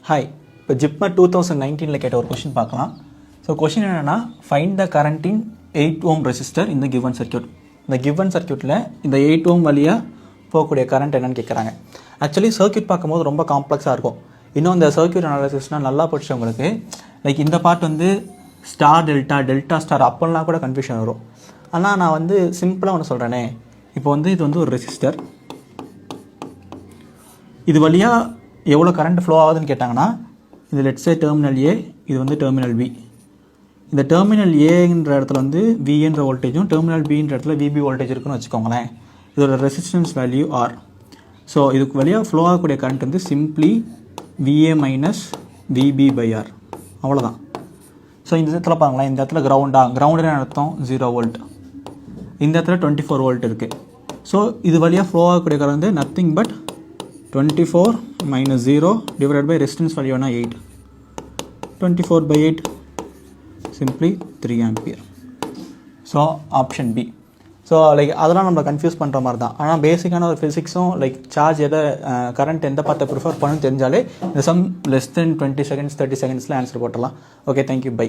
Hi, இப்போ ஜிப்மர் 2019 கேட்ட ஒரு கொஷின் பார்க்கலாம். ஸோ கொஷின் என்னென்னா, find the current in 8 ohm resistor இந்த கிவன் சர்க்யூட். இந்த கிவன் சர்க்யூட்டில் இந்த 8 ohm வழியாக போகக்கூடிய கரண்ட் என்னன்னு கேட்குறாங்க. ஆக்சுவலி சர்க்யூட் பார்க்கும்போது ரொம்ப காம்ப்ளெக்ஸாக இருக்கும். இன்னும் இந்த சர்க்யூட் அனாலிசிஸ்னால் நல்லா படிச்சவங்களுக்கு லைக் இந்த பார்ட் வந்து ஸ்டார் டெல்டா, டெல்டா ஸ்டார் அப்போல்லாம் கூட கன்ஃபியூஷன் வரும். ஆனால் நான் வந்து சிம்பிளாக ஒன்று சொல்கிறேனே, இப்போ வந்து இது வந்து ஒரு ரெசிஸ்டர், இது வழியாக எவ்வளோ கரண்ட் ஃப்ளோ ஆகுதுன்னு கேட்டாங்கன்னா, இது லெட்ஸே டெர்மினல் ஏ, இது வந்து டெர்மினல் பி. இந்த டெர்மினல் ஏன்ற இடத்துல வந்து வின்ற வோல்டேஜும் டெர்மினல் பின்ற இடத்துல விபி வோல்டேஜ் இருக்குன்னு வச்சுக்கோங்களேன். இதோட ரெசிஸ்டன்ஸ் வேல்யூ ஆர். ஸோ இதுக்கு வழியாக ஃப்ளோ ஆகக்கூடிய கரண்ட் வந்து simply VA minus VB by R, அவ்வளோதான். ஸோ இந்த இடத்துல பாருங்களேன், இந்த இடத்துல கிரவுண்டுன்னு அர்த்தம் 0 volt, இந்த இடத்துல 24 volt இருக்குது. ஸோ இது வழியாக ஃப்ளோ ஆகக்கூடிய கரண்ட் வந்து nothing but 24 minus 0 divided by resistance value 8. 24 by 8 simply 3 ampere. So option B. So like அதெல்லாம் நம்ம கன்ஃபியூஸ் பண்ணுற மாதிரி தான். ஆனால் பேசிக்கான ஒரு ஃபிசிக்ஸும் லைக் சார்ஜ் எதை கரண்ட் எந்த பார்த்தை ப்ரிஃபர் பண்ணணும்னு தெரிஞ்சாலே இந்த சம் less than 20 seconds 30 secondsல ஆன்சர் போட்டலாம். Okay, thank you, by.